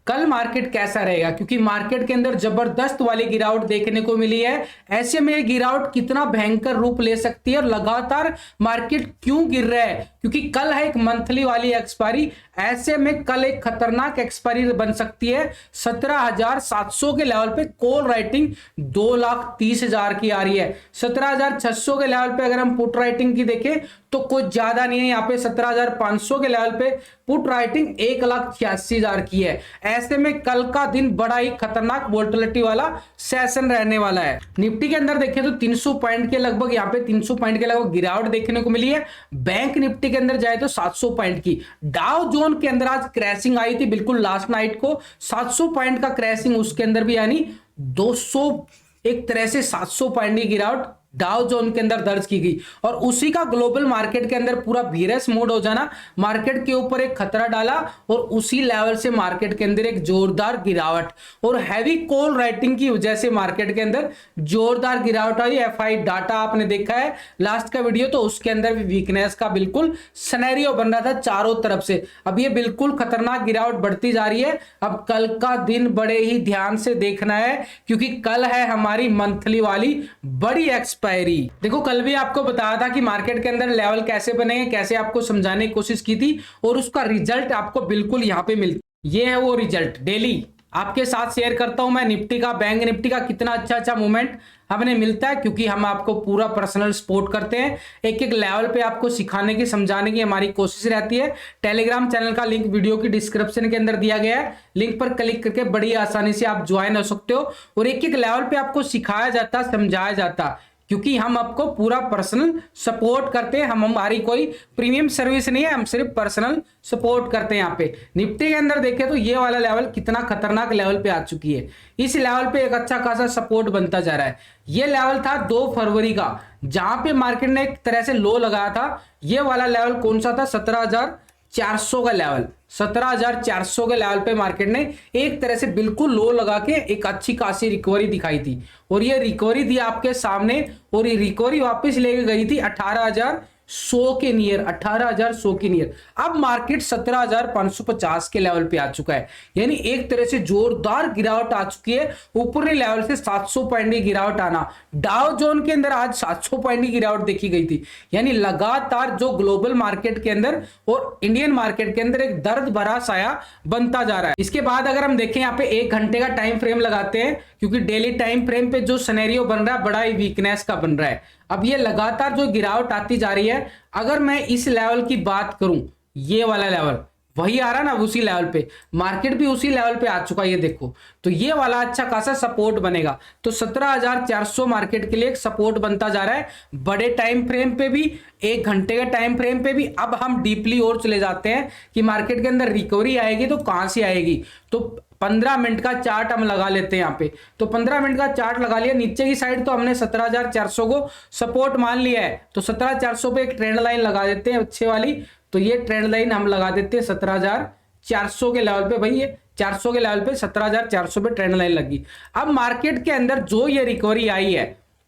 कल मार्केट कैसा रहेगा, क्योंकि मार्केट के अंदर जबरदस्त वाली गिरावट देखने को मिली है। ऐसे में गिरावट कितना भयंकर रूप ले सकती है और लगातार मार्केट क्यों गिर रहा है, क्योंकि कल है एक मंथली वाली एक्सपायरी। ऐसे में कल एक खतरनाक एक्सपायरी बन सकती है। 17,700 के लेवल पे कॉल राइटिंग 2,30,000 की आ रही है। 17,600 के लेवल पे अगर हम पुट राइटिंग की देखें तो कुछ ज्यादा नहीं है। यहाँ पे 17,500 के लेवल पे पुट राइटिंग 1,86,000 की है। ऐसे में कल का दिन बड़ा ही खतरनाक वोलेटिलिटी वाला सेशन रहने वाला है। निफ्टी के अंदर देखें तो 300 पॉइंट के लगभग, यहाँ पे 300 पॉइंट के लगभग गिरावट देखने को मिली है। बैंक निफ्टी के अंदर जाए तो 700 पॉइंट की। डाउ जोन के अंदर आज क्रैशिंग आई थी बिल्कुल लास्ट नाइट को, 700 पॉइंट का क्रैशिंग उसके अंदर भी, यानी 200 एक तरह से 700 पॉइंट की गिरावट डाउ जोन के अंदर दर्ज की गई। और उसी का ग्लोबल मार्केट के अंदर पूरा बीरस मोड हो जाना मार्केट के ऊपर एक खतरा डाला और उसी लेवल से मार्केट के अंदर एक जोरदार गिरावट और हैवी कॉल राइटिंग की वजह से मार्केट के अंदर जोरदार गिरावट आई। एफआई डाटा आपने देखा है लास्ट का वीडियो, तो उसके अंदर भी वीकनेस का बिल्कुल सिनेरियो बन रहा था चारों तरफ से। अब ये बिल्कुल खतरनाक गिरावट बढ़ती जा रही है। अब कल का दिन बड़े ही ध्यान से देखना है, क्योंकि कल है हमारी मंथली वाली बड़ी देखो कल भी आपको बताया था कि मार्केट के अंदर लेवल कैसे बनेंगे, कैसे आपको समझाने की कोशिश की थी और उसका रिजल्ट आपको बिल्कुल यहां पे मिलता। ये है वो रिजल्ट, डेली आपके साथ शेयर करता हूं मैं निफ्टी का, बैंक निफ्टी का कितना अच्छा मूवमेंट हमें मिलता है, क्योंकि हम आपको पूरा पर्सनल सपोर्ट करते हैं। एक एक लेवल पे आपको सिखाने की, समझाने की हमारी कोशिश रहती है। टेलीग्राम चैनल का लिंक वीडियो की डिस्क्रिप्शन के अंदर दिया गया है, लिंक पर क्लिक करके बड़ी आसानी से आप ज्वाइन हो सकते हो और एक एक लेवल पे आपको सिखाया जाता, समझाया जाता, क्योंकि हम आपको पूरा पर्सनल सपोर्ट करते हैं। हमारी कोई प्रीमियम सर्विस नहीं है, हम सिर्फ पर्सनल सपोर्ट करते हैं। यहाँ पे निफ्टी के अंदर देखें तो ये वाला लेवल कितना खतरनाक लेवल पे आ चुकी है। इस लेवल पे एक अच्छा खासा सपोर्ट बनता जा रहा है। ये लेवल था 2 फरवरी का, जहां पे मार्केट ने एक तरह से लो लगाया था। ये वाला लेवल कौन सा था? 17,400 का लेवल। 17,400 के लेवल पे मार्केट ने एक तरह से बिल्कुल लो लगा के एक अच्छी खासी रिकवरी दिखाई थी और ये रिकवरी थी आपके सामने और ये रिकवरी वापस लेके गई थी 18,100 के नियर, 18,100 के नियर। अब मार्केट 17,550 के लेवल पे आ चुका है, यानी एक तरह से जोरदार गिरावट आ चुकी है। ऊपरी लेवल से 700 पॉइंट की गिरावट आना, डाउ जोन के अंदर आज 700 पॉइंट की गिरावट देखी गई थी। यानी लगातार जो ग्लोबल मार्केट के अंदर और इंडियन मार्केट के अंदर एक दर्द भरा साया बनता जा रहा है। इसके बाद अगर हम देखें यहाँ पे 1 घंटे का टाइम फ्रेम लगाते हैं, क्योंकि डेली टाइम फ्रेम पे जो सिनेरियो बन रहा है बड़ा ही वीकनेस का बन रहा है। अब ये लगातार जो गिरावट आती जा रही है, अगर मैं इस लेवल की बात करूं, ये वाला लेवल वही आ रहा ना, उसी लेवल पे मार्केट भी उसी लेवल पे आ चुका है। ये देखो तो ये वाला अच्छा खासा सपोर्ट बनेगा। तो 17,400 मार्केट के लिए एक सपोर्ट बनता जा रहा है बड़े टाइम फ्रेम पे भी, 1 घंटे के टाइम फ्रेम पे भी। अब हम डीपली और चले जाते हैं कि मार्केट के अंदर रिकवरी आएगी तो कहां से आएगी। तो 15 मिनट का चार्ट हम लगा लेते हैं यहाँ पे। तो 15 मिनट का चार्ट लगा लिया, नीचे की साइड तो हमने 17,400 को सपोर्ट मान लिया है। तो 17,400 पे एक ट्रेंड लाइन लगा देते हैं अच्छे वाली। तो ये ट्रेंड लाइन हम लगा देते हैं 17,400 के लेवल पे। भाई ये 400 के लेवल पे 17,400 पे ट्रेंड लाइन लगी। अब मार्केट के अंदर जो ये रिकवरी आई है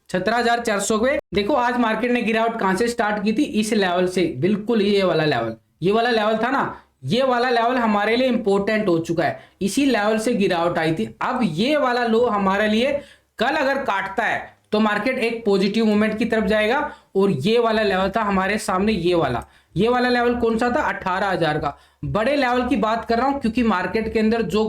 17,400 पे, देखो आज मार्केट ने गिरावट कहां से स्टार्ट की थी? इस लेवल से, बिल्कुल ये वाला लेवल, ये वाला लेवल था ना, ये वाला लेवल हमारे लिए इंपॉर्टेंट हो चुका है। इसी लेवल से गिरावट आई थी। अब ये वाला लो हमारे लिए कल अगर काटता है तो मार्केट एक पॉजिटिव मूवमेंट की तरफ जाएगा। और ये वाला लेवल था हमारे सामने, ये वाला लेवल कौन सा था? 18,000 का। बड़े लेवल की बात कर रहा हूं, क्योंकि मार्केट के अंदर जो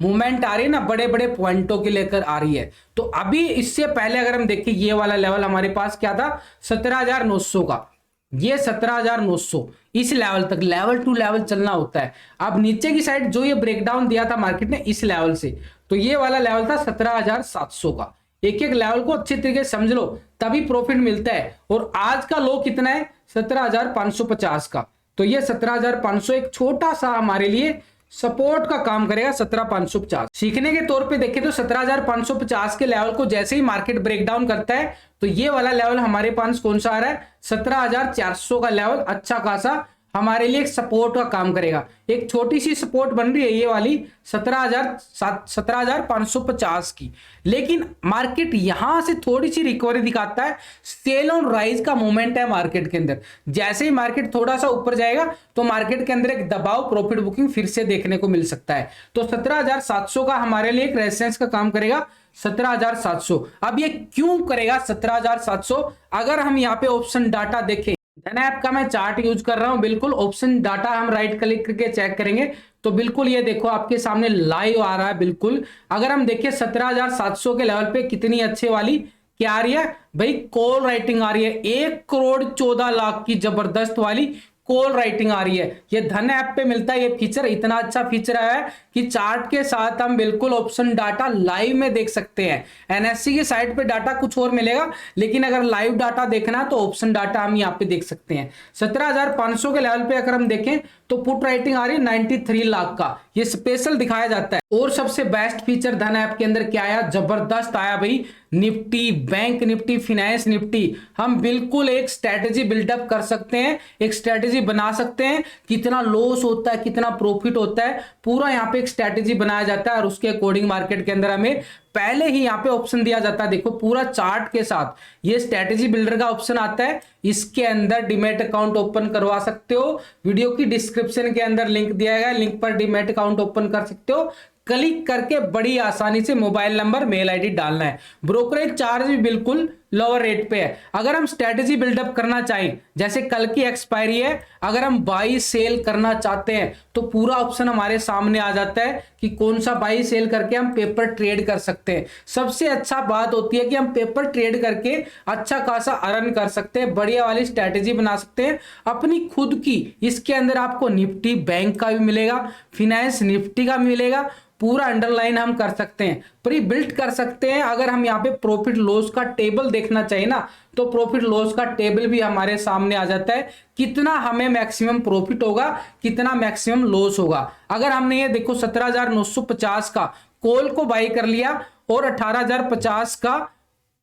मूवमेंट आ रही है ना, बड़े बड़े पॉइंटों के लेकर आ रही है। तो अभी इससे पहले अगर हम देखें, ये वाला लेवल हमारे पास क्या था? 17,900 का। ये 17,900 इस लेवल तक, लेवल टू लेवल चलना होता है। अब नीचे की साइड जो ये ब्रेकडाउन दिया था मार्केट ने इस लेवल से, तो ये वाला लेवल था 17,700 का। एक एक लेवल को अच्छे तरीके से समझ लो, तभी प्रॉफिट मिलता है। और आज का लो कितना है? 17,550 का। तो ये 17,500 एक छोटा सा हमारे लिए सपोर्ट का काम करेगा। 17,550 सीखने के तौर पे देखें तो 17,550 के लेवल को जैसे ही मार्केट ब्रेकडाउन करता है तो ये वाला लेवल हमारे पास कौन सा आ रहा है? 17,400 का लेवल अच्छा खासा हमारे लिए एक सपोर्ट का काम करेगा। एक छोटी सी सपोर्ट बन रही है ये वाली 17,550 की, लेकिन मार्केट यहां से थोड़ी सी रिकवरी दिखाता है। सेल ऑन राइज का मोमेंट है मार्केट के अंदर। जैसे ही मार्केट थोड़ा सा ऊपर जाएगा तो मार्केट के अंदर एक दबाव, प्रॉफिट बुकिंग फिर से देखने को मिल सकता है। तो 17,700 का हमारे लिए एक रेजिस्टेंस का काम करेगा। 17,700। अब ये क्यों करेगा 17,700? अगर हम यहाँ पे ऑप्शन डाटा देखें, धन ऐप का मैं चार्ट यूज कर रहा हूं, बिल्कुल ऑप्शन डाटा हम राइट क्लिक करके चेक करेंगे तो बिल्कुल ये देखो आपके सामने लाइव आ रहा है। बिल्कुल अगर हम देखें 17,700 के लेवल पे कितनी अच्छे वाली क्या आ रही है भाई, कॉल राइटिंग आ रही है। 1,14,00,000 की जबरदस्त वाली कॉल राइटिंग आ रही है। ये धन ऐप पे मिलता है ये फीचर, इतना अच्छा फीचर आया है कि चार्ट के साथ हम बिल्कुल ऑप्शन डाटा लाइव में देख सकते हैं। एनएससी की साइट पे डाटा कुछ और मिलेगा, लेकिन अगर लाइव डाटा देखना तो ऑप्शन डाटा हम यहाँ पे देख सकते हैं। 17,500 के लेवल पे अगर हम देखें तो पुट राइटिंग आ रही है 93 लाख का, ये स्पेशल दिखाया जाता है। और सबसे बेस्ट फीचर धन ऐप के अंदर क्या आया, जबरदस्त आया भाई, Nifty, bank Nifty, finance Nifty. हम बिल्कुल एक स्ट्रेटेजी बिल्डअप कर सकते हैं, एक स्ट्रेटेजी बना सकते हैं, कितना लॉस होता है कितना प्रॉफिट होता है, पूरा यहाँ पे एक स्ट्रेटेजी बनाया जाता है और उसके अकॉर्डिंग मार्केट के अंदर हमें पहले ही यहाँ पे ऑप्शन दिया जाता है। देखो पूरा चार्ट के साथ ये स्ट्रेटेजी बिल्डर का ऑप्शन आता है, इसके अंदर डीमैट अकाउंट ओपन करवा सकते हो। वीडियो की डिस्क्रिप्शन के अंदर लिंक दिया गया है, लिंक पर डीमैट अकाउंट ओपन कर सकते हो। क्लिक करके बड़ी आसानी से मोबाइल नंबर, मेल आईडी डालना है। ब्रोकरेज चार्ज भी बिल्कुल लोअर रेट पे है। अगर हम स्ट्रेटेजी बिल्डअप करना चाहें, जैसे कल की एक्सपायरी है, अगर हम बाई सेल करना चाहते हैं तो पूरा ऑप्शन हमारे सामने आ जाता है कि कौन सा बाई सेल करके हम पेपर ट्रेड कर सकते हैं। सबसे अच्छा बात होती है कि हम पेपर ट्रेड करके अच्छा खासा अर्न कर सकते हैं, बढ़िया वाली स्ट्रेटेजी बना सकते हैं अपनी खुद की। इसके अंदर आपको निफ्टी बैंक का भी मिलेगा, फिनेंस निफ्टी का भी मिलेगा, पूरा अंडरलाइन हम कर सकते हैं, प्री बिल्ट कर सकते हैं। अगर हम यहाँ पे प्रॉफिट लॉस का टेबल देखना चाहिए ना, तो प्रॉफिट लॉस का टेबल भी हमारे सामने आ जाता है, कितना हमें मैक्सिमम प्रॉफिट होगा, कितना मैक्सिमम लॉस होगा। अगर हमने ये देखो 17,950 का कॉल को बाई कर लिया और 18,050 का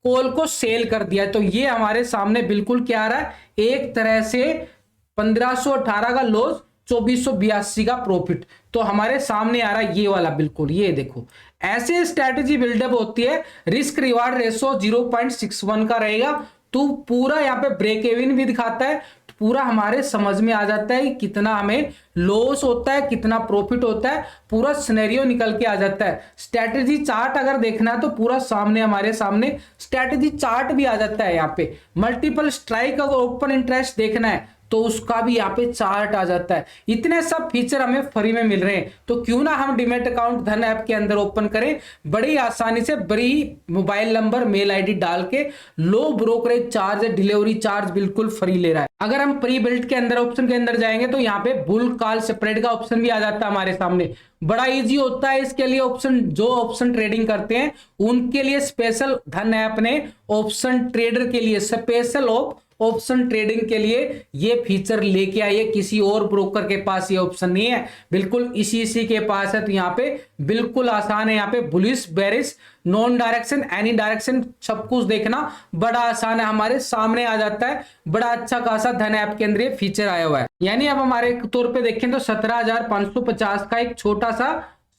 कॉल को सेल कर दिया, तो ये हमारे सामने बिल्कुल क्या आ रहा है, एक तरह से 1518 का लॉस, 2482 का प्रॉफिट। तो हमारे सामने आ रहा है ये वाला, बिल्कुल ये देखो ऐसे स्ट्रैटेजी बिल्डअप होती है। रिस्क रिवार्ड रेशो 0.61 का रहेगा, तो पूरा यहाँ पे ब्रेक इवन भी दिखाता है, पूरा हमारे समझ में आ जाता है कि कितना हमें लॉस होता है कितना प्रॉफिट होता है, पूरा सिनेरियो निकल के आ जाता है। स्ट्रैटेजी चार्ट अगर देखना है तो पूरा सामने हमारे सामने स्ट्रैटेजी चार्ट भी आ जाता है। यहाँ पे मल्टीपल स्ट्राइक अगर ओपन इंटरेस्ट देखना है तो उसका भी यहाँ पे चार्ट आ जाता है। इतने सब फीचर हमें फ्री में मिल रहे हैं, तो क्यों ना हम डीमैट अकाउंट धन ऐप के अंदर ओपन करें, बड़ी आसानी से, बड़ी मोबाइल नंबर, मेल आईडी डाल के। लो ब्रोकरेज चार्ज, डिलीवरी चार्ज बिल्कुल फ्री ले रहा है। अगर हम प्री बिल्ट के अंदर ऑप्शन के अंदर जाएंगे तो यहाँ पे बुल कॉल स्प्रेड का ऑप्शन भी आ जाता है हमारे सामने, बड़ा इजी होता है इसके लिए ऑप्शन। जो ऑप्शन ट्रेडिंग करते हैं उनके लिए स्पेशल धन ऐप ने ऑप्शन ट्रेडर के लिए स्पेशल ऑप्शन ट्रेडिंग के लिए ये फीचर लेके आइए। किसी और ब्रोकर के पास ये ऑप्शन नहीं है, बिल्कुल इसी के पास है। तो यहाँ पे बिल्कुल आसान है, यहाँ पे bullish, bearish, non direction, any direction, सब कुछ देखना बड़ा आसान है, हमारे सामने आ जाता है। बड़ा अच्छा खासा धन ऐप के अंदर ये फीचर आया हुआ है। यानी अब हमारे तौर पे देखें तो 17,550 का एक छोटा सा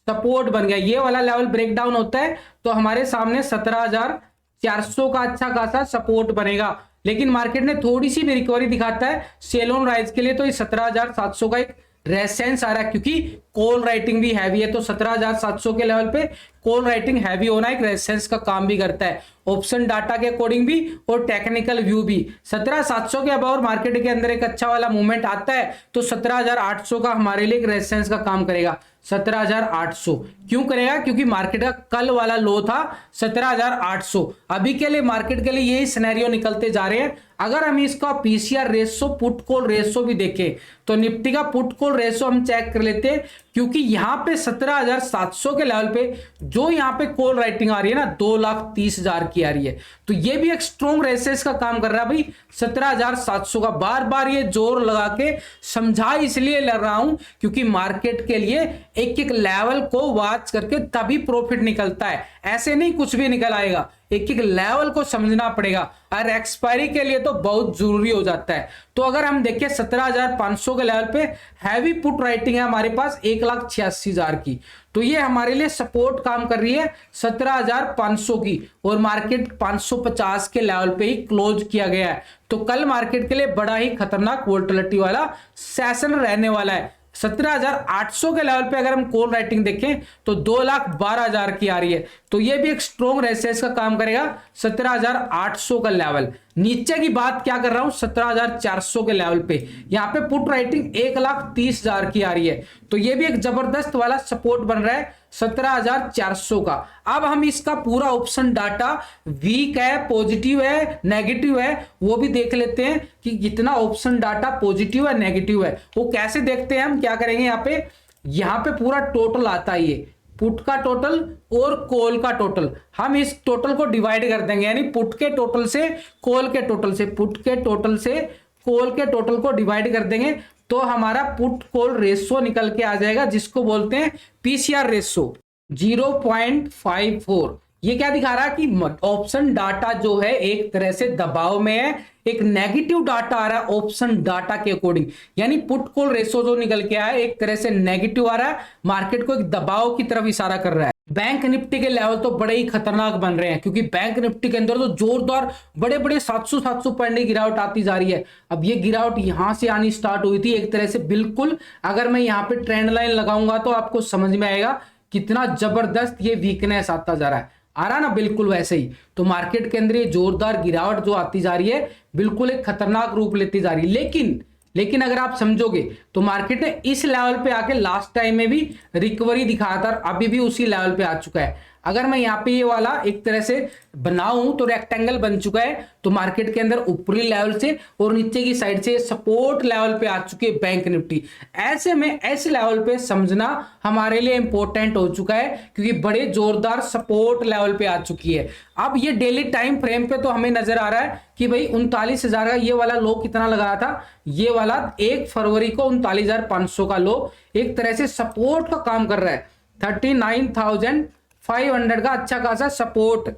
सपोर्ट बन गया। ये वाला लेवल ब्रेकडाउन होता है तो हमारे सामने 17,400 का अच्छा खासा सपोर्ट बनेगा, लेकिन मार्केट ने थोड़ी सी भी रिकवरी दिखाता है सेल ऑन राइज के लिए, तो ये 17,700 का एक रेसेंस आ रहा है, क्योंकि कॉल राइटिंग भी हैवी है। तो 17,700 के लेवल पे कॉल राइटिंग हैवी होना एक रेसेंस का काम भी करता है, ऑप्शन डाटा के अकॉर्डिंग भी और टेक्निकल व्यू भी। 17,700 के अबाउट मार्केट के अंदर एक अच्छा वाला मूवमेंट आता है तो 17,800 का हमारे लिए एक रेसेंस का काम करेगा। 17,800 क्यों करेगा, क्योंकि मार्केट का कल वाला लो था 17,800। अभी के लिए मार्केट के लिए यही सिनेरियो निकलते जा रहे हैं। अगर हम इसका PCR ratio, put call ratio भी देखें तो निफ्टी का पुट कॉल रेशो हम चेक कर लेते हैं, क्योंकि यहां पे 17,700 के लेवल पे जो यहां पे कॉल राइटिंग आ रही है ना 2,30,000 की आ रही है, तो ये भी एक स्ट्रॉन्ग रेसेस का काम कर रहा है भाई 17,700 का। बार बार ये जोर लगा के समझा इसलिए लग रहा हूं क्योंकि मार्केट के लिए एक एक लेवल को वॉच करके तभी प्रॉफिट निकलता है, ऐसे नहीं कुछ भी निकल आएगा, एक एक लेवल को समझना पड़ेगा और एक्सपायरी के लिए तो बहुत जरूरी हो जाता है। तो अगर हम देखें 17,500 के लेवल पे हैवी पुट राइटिंग है हमारे पास 1,86,000 की, तो ये हमारे लिए सपोर्ट काम कर रही है 17,500 की, और मार्केट 550 के लेवल पे ही क्लोज किया गया है। तो कल मार्केट के लिए बड़ा ही खतरनाक वोलेटिलिटी वाला सेशन रहने वाला है। 17,800 के लेवल पे अगर हम कॉल राइटिंग देखें तो 2,12,000 की आ रही है, तो ये भी एक स्ट्रॉन्ग रेजिस्टेंस का काम करेगा 17,800 का लेवल। नीचे की बात क्या कर रहा हूं 17,400 के लेवल पे, यहां पे पुट राइटिंग 1,30,000 की आ रही है, तो ये भी एक जबरदस्त वाला सपोर्ट बन रहा है 17,400 का। अब हम इसका पूरा ऑप्शन डाटा वीक है, पॉजिटिव है, नेगेटिव है, वो भी देख लेते हैं कि कितना ऑप्शन डाटा पॉजिटिव है, नेगेटिव है। वो कैसे देखते हैं, हम क्या करेंगे, यहां पे पूरा टोटल आता है, ये पुट का टोटल और कॉल का टोटल, हम इस टोटल को डिवाइड कर देंगे, यानी पुट के टोटल से कॉल के टोटल से, पुट के टोटल से कॉल के टोटल को डिवाइड कर देंगे, तो हमारा पुट कॉल रेशो निकल के आ जाएगा, जिसको बोलते हैं पीसीआर रेशो 0.54। ये क्या दिखा रहा है कि ऑप्शन डाटा जो है एक तरह से दबाव में है, एक नेगेटिव डाटा आ रहा है ऑप्शन डाटा के अकॉर्डिंग, यानी पुट कॉल रेशो जो निकल के आया है एक तरह से नेगेटिव आ रहा है, मार्केट को एक दबाव की तरफ इशारा कर रहा है। बैंक निफ्टी के लेवल तो बड़े ही खतरनाक बन रहे हैं, क्योंकि बैंक निफ्टी के अंदर तो जोरदार बड़े बड़े 700 पॉइंट की गिरावट आती जा रही है। अब ये गिरावट यहां से आनी स्टार्ट हुई थी एक तरह से, बिल्कुल अगर मैं यहां पे ट्रेंड लाइन लगाऊंगा तो आपको समझ में आएगा कितना जबरदस्त ये वीकनेस आता जा रहा है, आ रहा ना, बिल्कुल वैसे ही। तो मार्केट के अंदर ये जोरदार गिरावट जो आती जा रही है बिल्कुल एक खतरनाक रूप लेती जा रही है, लेकिन अगर आप समझोगे तो मार्केट ने इस लेवल पे आके लास्ट टाइम में भी रिकवरी दिखाया था, अभी भी उसी लेवल पे आ चुका है। अगर मैं यहाँ पे ये वाला एक तरह से बनाऊं तो रेक्टेंगल बन चुका है, तो मार्केट के अंदर ऊपरी लेवल से और नीचे की साइड से सपोर्ट लेवल पे आ चुकी है बैंक निफ्टी। ऐसे में ऐसे लेवल पे समझना हमारे लिए इंपॉर्टेंट हो चुका है, क्योंकि बड़े जोरदार सपोर्ट लेवल पे आ चुकी है। अब ये डेली टाइम फ्रेम पे तो हमें नजर आ रहा है कि भाई 39,000 का ये वाला लो कितना लगाया था, ये वाला 1 फरवरी को 39,500 का लो एक तरह से सपोर्ट का काम कर रहा है। 39,500 का अच्छा खासा सपोर्ट,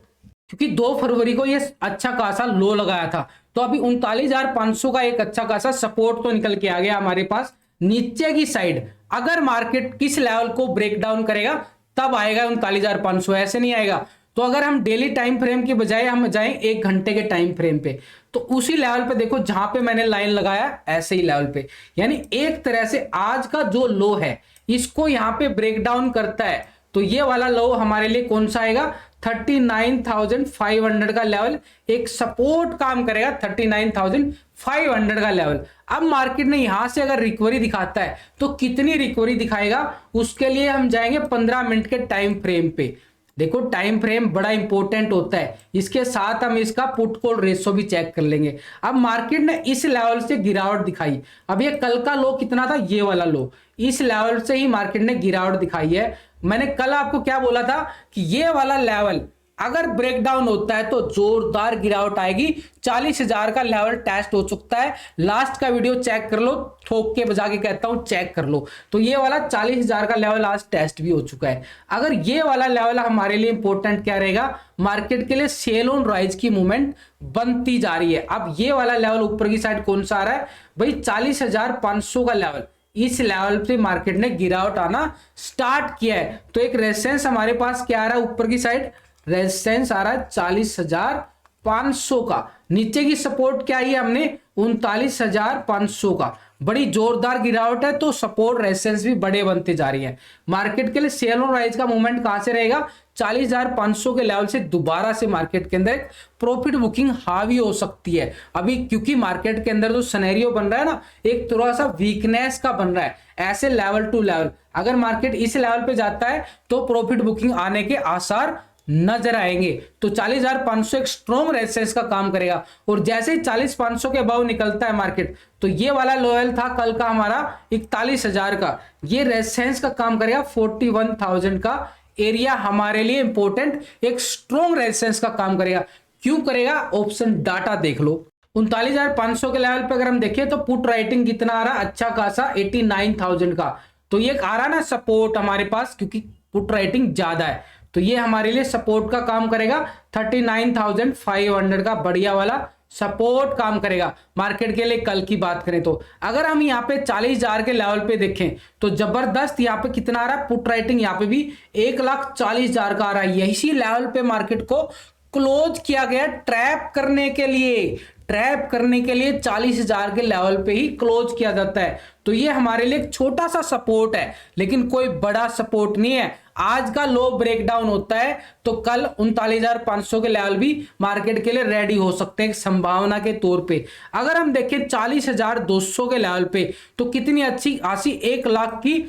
क्योंकि 2 फरवरी को ये अच्छा खासा लो लगाया था, तो अभी 39,500 का एक अच्छा खासा सपोर्ट तो निकल के आ गया हमारे पास। नीचे की साइड अगर मार्केट किस लेवल को ब्रेक डाउन करेगा तब आएगा 39,500, ऐसे नहीं आएगा। तो अगर हम डेली टाइम फ्रेम के बजाय हम जाएं 1 घंटे के टाइम फ्रेम पे, तो उसी लेवल पे देखो जहां पे मैंने लाइन लगाया ऐसे ही लेवल पे, यानी एक तरह से आज का जो लो है इसको यहां पे ब्रेक डाउन करता है, तो ये वाला लो हमारे लिए कौन सा आएगा 39,500 का लेवल एक सपोर्ट काम करेगा, 39,500 का लेवल। अब मार्केट ने यहां से अगर रिकवरी दिखाता है तो कितनी रिकवरी दिखाएगा, उसके लिए हम जाएंगे 15 मिनट के टाइम फ्रेम पे। देखो टाइम फ्रेम बड़ा इंपॉर्टेंट होता है, इसके साथ हम इसका पुट कॉल रेशो भी चेक कर लेंगे। अब मार्केट ने इस लेवल से गिरावट दिखाई, अब ये कल का लो कितना था, ये वाला लो, इस लेवल से ही मार्केट ने गिरावट दिखाई है। मैंने कल आपको क्या बोला था कि ये वाला लेवल अगर ब्रेकडाउन होता है तो जोरदार गिरावट आएगी, 40,000 का लेवल टेस्ट हो चुका है। लास्ट का वीडियो चेक कर लो, ठोक के बजा के कहता हूं चेक कर लो, तो ये वाला 40,000 का लेवल आज टेस्ट भी हो चुका है। अगर ये वाला लेवल हमारे लिए इंपॉर्टेंट क्या रहेगा, मार्केट के लिए सेल ऑन राइज की मूवमेंट बनती जा रही है। अब ये वाला लेवल ऊपर की साइड कौन सा आ रहा है भाई, 40,500 का लेवल, इस लेवल पे मार्केट ने गिरावट आना स्टार्ट किया है। तो एक रेजिस्टेंस हमारे पास क्या आ रहा है, ऊपर की साइड रेजिस्टेंस आ रहा है 40,500 का। नीचे की सपोर्ट क्या है हमने 39,500 का। बड़ी जोरदार गिरावट है तो सपोर्ट रेजिस्टेंस भी बड़े बनते जा रही है। मार्केट के लिए सेल ऑन राइज का मूवमेंट कहां से रहेगा, 40,500 के लेवल से दोबारा से मार्केट के अंदर एक प्रॉफिट बुकिंग हावी हो सकती है अभी, क्योंकि मार्केट के अंदर जो सिनेरियो बन रहा है ना, एक थोड़ा सा वीकनेस का बन रहा है। ऐसे लेवल टू लेवल अगर मार्केट इस लेवल पे जाता है तो प्रॉफिट बुकिंग आने के आसार नजर आएंगे। तो 40,500 एक स्ट्रॉन्ग रेजिस्टेंस का काम करेगा, और जैसे ही 40,500 के अबाव निकलता है मार्केट, तो ये वाला लेवल था कल का हमारा 41,000 का, ये रेजिस्टेंस का काम करेगा। 41,000 का एरिया हमारे लिए इंपॉर्टेंट एक स्ट्रॉन्ग रेजिस्टेंस का काम करेगा। क्यों करेगा, ऑप्शन डाटा देख लो। 39,500 के लेवल पे अगर हम देखें तो पुट राइटिंग कितना आ रहा है, अच्छा खासा 89,000 का। तो ये आ रहा ना सपोर्ट हमारे पास, क्योंकि पुट राइटिंग ज्यादा है, तो ये हमारे लिए सपोर्ट का काम करेगा। 39,500 का बढ़िया वाला सपोर्ट काम करेगा मार्केट के लिए कल की बात करें तो। अगर हम यहाँ पे 40,000 के लेवल पे देखें तो जबरदस्त यहाँ पे कितना आ रहा है पुट राइटिंग, यहाँ पे भी 1,40,000 का आ रहा है। यही लेवल पे मार्केट को क्लोज किया गया ट्रैप करने के लिए। 40,000 के लेवल पे ही क्लोज किया जाता है। तो ये हमारे लिए एक छोटा सा सपोर्ट है, लेकिन कोई बड़ा सपोर्ट नहीं है। आज का लो ब्रेकडाउन होता है तो कल 39,500 के लेवल भी मार्केट के लिए रेडी हो सकते हैं संभावना के तौर पे। अगर हम देखें 40,200 के लेवल पे तो कितनी अच्छी खासी 1 लाख की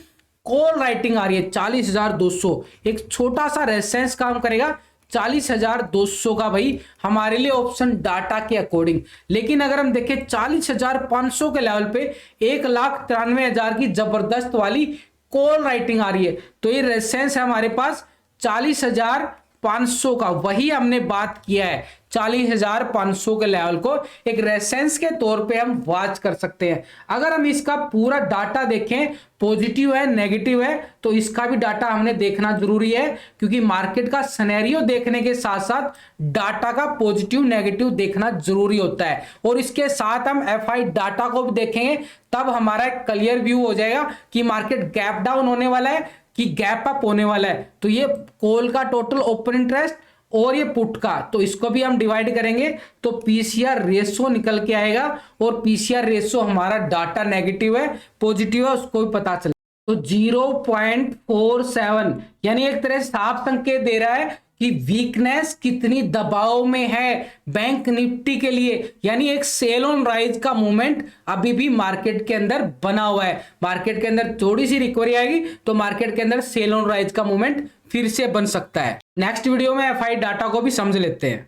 कॉल राइटिंग आ रही है। 40,200 एक छोटा सा रेजिस्टेंस काम करेगा 40,200 का भाई हमारे लिए ऑप्शन डाटा के अकॉर्डिंग। लेकिन अगर हम देखें 40,500 के लेवल पे 1,93,000 की जबरदस्त वाली कॉल राइटिंग आ रही है, तो ये रेजिस्टेंस है हमारे पास 40,500 का। वही हमने बात किया है, 40,500 के लेवल को एक रेजिस्टेंस के तौर पे हम वॉच कर सकते हैं। अगर हम इसका पूरा डाटा देखें, पॉजिटिव है नेगेटिव है, तो इसका भी डाटा हमने देखना जरूरी है, क्योंकि मार्केट का सिनेरियो देखने के साथ साथ डाटा का पॉजिटिव नेगेटिव देखना जरूरी होता है। और इसके साथ हम एफआई डाटा को भी देखेंगे, तब हमारा एक क्लियर व्यू हो जाएगा कि मार्केट गैप डाउन होने वाला है कि गैप अप होने वाला है। तो ये कॉल का टोटल ओपन इंटरेस्ट और ये पुट का, तो इसको भी हम डिवाइड करेंगे तो पीसीआर रेशो निकल के आएगा। और पीसीआर रेशो हमारा डाटा नेगेटिव है पॉजिटिव है उसको भी पता चले। तो 0.47 यानी एक तरह साफ संकेत दे रहा है कि वीकनेस कितनी दबाव में है बैंक निफ्टी के लिए। यानी एक सेल ऑन राइज का मूवमेंट अभी भी मार्केट के अंदर बना हुआ है। मार्केट के अंदर थोड़ी सी रिकवरी आएगी तो मार्केट के अंदर सेल ऑन राइज का मूवमेंट फिर से बन सकता है। नेक्स्ट वीडियो में एफआई डाटा को भी समझ लेते हैं।